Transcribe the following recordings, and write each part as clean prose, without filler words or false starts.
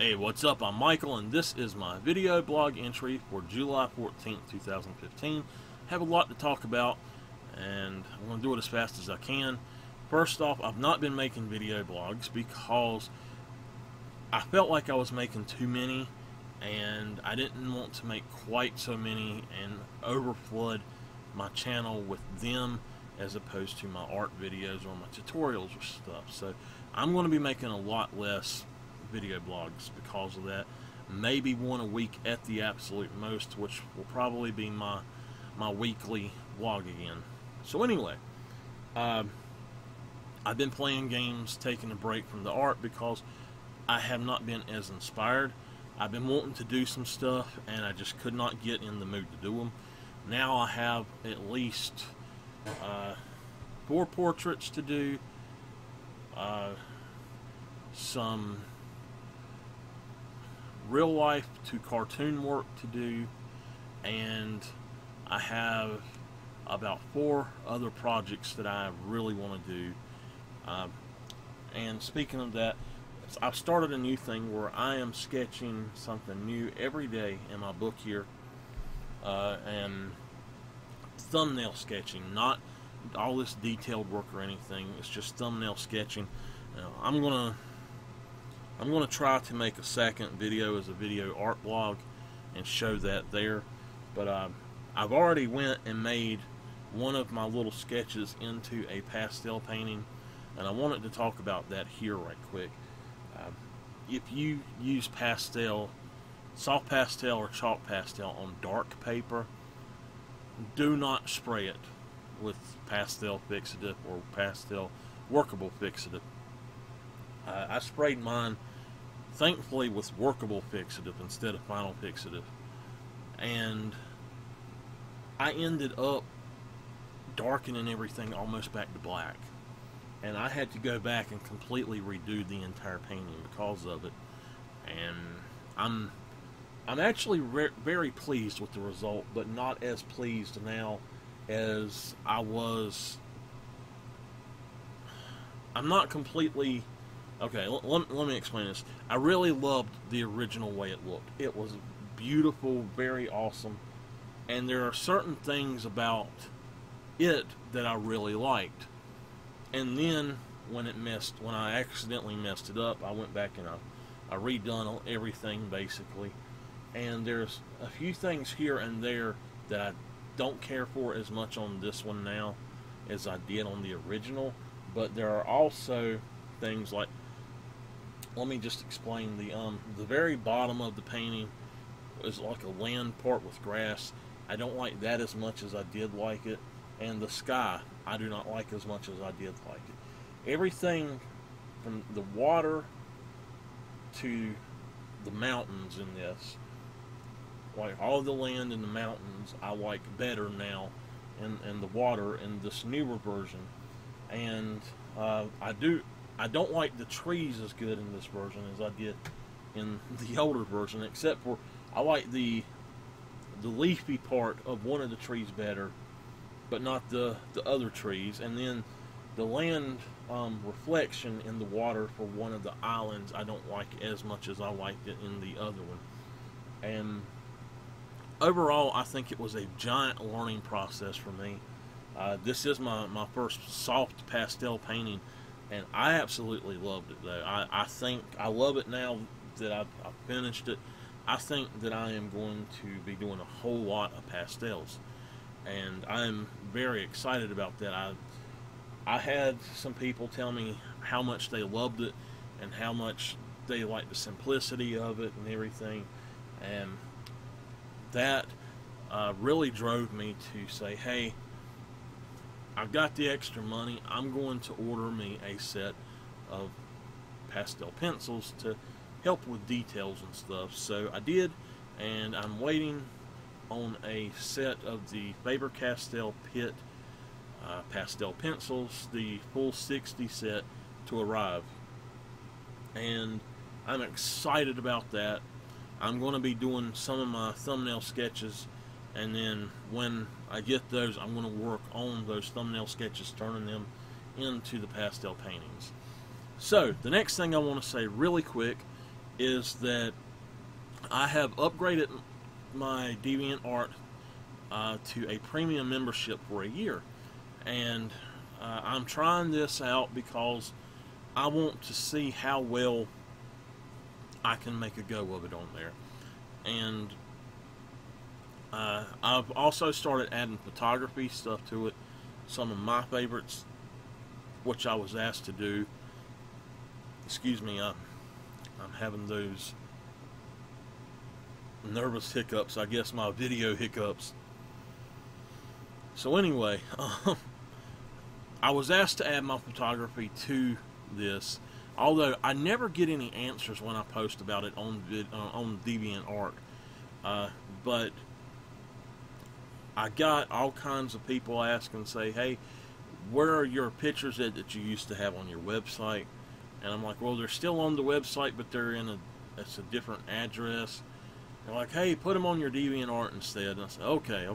Hey, what's up? I'm Michael, and this is my video blog entry for July 14th, 2015. Have a lot to talk about, and I'm going to do it as fast as I can. First off, I've not been making video blogs because I felt like I was making too many, and I didn't want to make quite so many and overflood my channel with them as opposed to my art videos or my tutorials or stuff. So I'm going to be making a lot less video blogs because of that. Maybe one a week at the absolute most, which will probably be my weekly vlog again. So anyway, I've been playing games, taking a break from the art because I have not been as inspired. I've been wanting to do some stuff and I just could not get in the mood to do them. Now I have at least 4 portraits to do, some real life to cartoon work to do, and I have about 4 other projects that I really want to do. And speaking of that, I've started a new thing where I am sketching something new every day in my book here, and thumbnail sketching, not all this detailed work or anything. It's just thumbnail sketching. I'm gonna try to make a second video as a video art blog and show that there, but I've already went and made one of my little sketches into a pastel painting, and I wanted to talk about that here right quick. If you use pastel, soft pastel or chalk pastel on dark paper, do not spray it with pastel fixative or pastel workable fixative. I sprayed mine, thankfully, with workable fixative instead of final fixative, and I ended up darkening everything almost back to black, and I had to go back and completely redo the entire painting because of it. And I'm actually very pleased with the result, but not as pleased now as I was. I'm not completely. Okay, let me explain this. I really loved the original way it looked. It was beautiful, very awesome, and there are certain things about it that I really liked. And then when I accidentally messed it up, I went back and I redone everything basically. And there's a few things here and there that I don't care for as much on this one now as I did on the original. But there are also things like, let me just explain, the very bottom of the painting is like a land part with grass. I don't like that as much as I did like it. And the sky, I do not like as much as I did like it. Everything from the water to the mountains in this, like all the land and the mountains, I like better now, and the water in this newer version. And I don't like the trees as good in this version as I did in the older version, except for I like the leafy part of one of the trees better, but not the other trees. And then the land reflection in the water for one of the islands I don't like as much as I liked it in the other one. And overall, I think it was a giant learning process for me. This is my first soft pastel painting, and I absolutely loved it though. I think I love it now that I've finished it. I think that I am going to be doing a whole lot of pastels, and I'm very excited about that. I had some people tell me how much they loved it and how much they liked the simplicity of it and everything, and that really drove me to say, hey, I've got the extra money, I'm going to order me a set of pastel pencils to help with details and stuff. So I did, and I'm waiting on a set of the Faber-Castell Pitt pastel pencils, the full 60 set, to arrive. And I'm excited about that. I'm going to be doing some of my thumbnail sketches, and then when I get those, I'm going to work on those thumbnail sketches, turning them into the pastel paintings. So the next thing I want to say really quick is that I have upgraded my DeviantArt to a premium membership for a year, and I'm trying this out because I want to see how well I can make a go of it on there. And I've also started adding photography stuff to it, some of my favorites, which I was asked to do. Excuse me, I'm having those nervous hiccups, I guess my video hiccups. So anyway, I was asked to add my photography to this, although I never get any answers when I post about it on DeviantArt. But I got all kinds of people asking, say, hey, where are your pictures that you used to have on your website? And I'm like, well, they're still on the website, but they're in it's a different address. They're like, hey, put them on your DeviantArt instead. And I said, okay.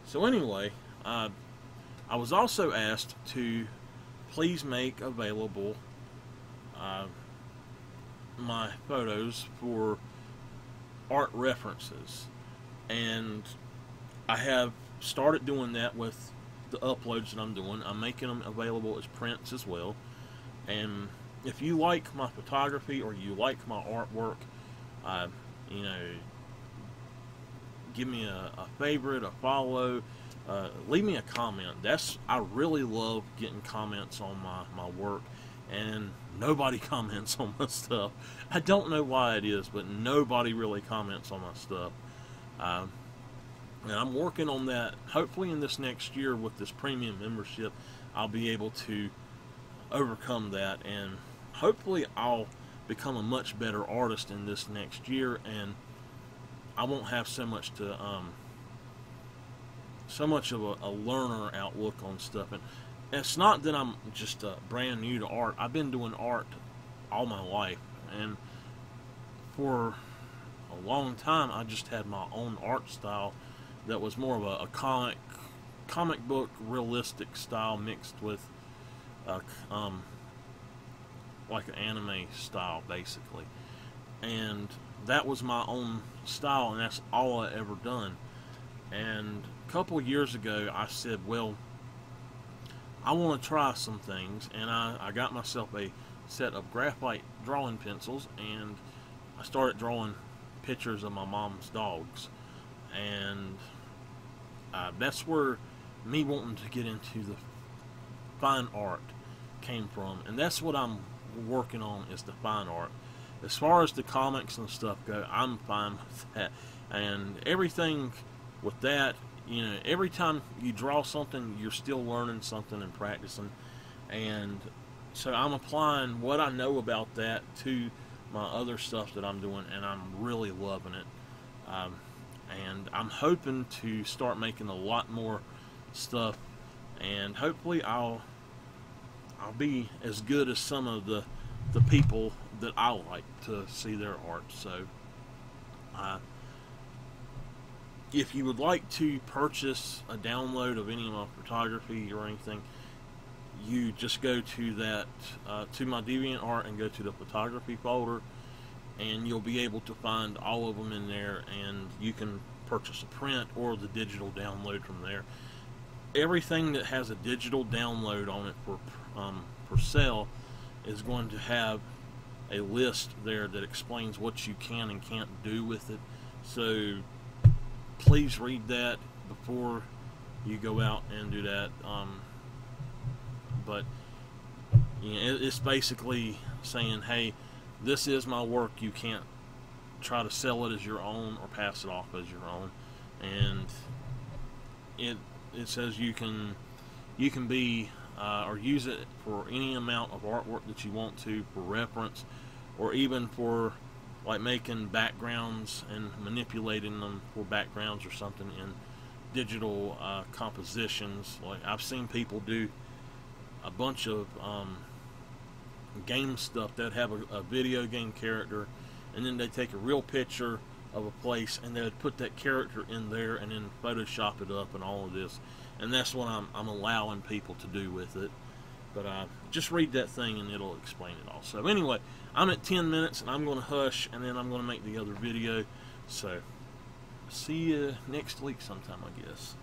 So anyway, I was also asked to please make available my photos for art references. And I have started doing that with the uploads that I'm doing. I'm making them available as prints as well. And if you like my photography or you like my artwork, you know, give me a favorite, a follow, leave me a comment. I really love getting comments on my work, and nobody comments on my stuff. I don't know why it is, but nobody really comments on my stuff. And I'm working on that. Hopefully in this next year with this premium membership, I'll be able to overcome that, and hopefully I'll become a much better artist in this next year, and I won't have so much of a learner outlook on stuff. And it's not that I'm just brand new to art. I've been doing art all my life, and for a long time I just had my own art style that was more of a comic book realistic style mixed with like an anime style, basically. And that was my own style, and that's all I ever done. And a couple of years ago I said, well, I want to try some things, and I got myself a set of graphite drawing pencils, and I started drawing pictures of my mom's dogs. And that's where me wanting to get into the fine art came from, and that's what I'm working on, is the fine art. As far as the comics and stuff go, I'm fine with that, and everything with that, you know, every time you draw something, you're still learning something and practicing, and so I'm applying what I know about that to my other stuff that I'm doing, and I'm really loving it. And I'm hoping to start making a lot more stuff, and hopefully I'll be as good as some of the people that I like to see their art. So if you would like to purchase a download of any of my photography or anything, you just go to that to my DeviantArt and go to the photography folder, and you'll be able to find all of them in there, and you can purchase a print or the digital download from there. Everything that has a digital download on it for sale is going to have a list there that explains what you can and can't do with it. So please read that before you go out and do that. But you know, it's basically saying, hey, this is my work. You can't try to sell it as your own or pass it off as your own. And it says you can be or use it for any amount of artwork that you want to, for reference, or even for like making backgrounds and manipulating them for backgrounds or something in digital compositions. Like I've seen people do a bunch of game stuff that have a video game character, and then they take a real picture of a place and they would put that character in there and then Photoshop it up and all of this. And that's what I'm allowing people to do with it. But just read that thing and it'll explain it all. So anyway, I'm at 10 minutes and I'm going to hush, and then I'm going to make the other video. So see you next week sometime, I guess.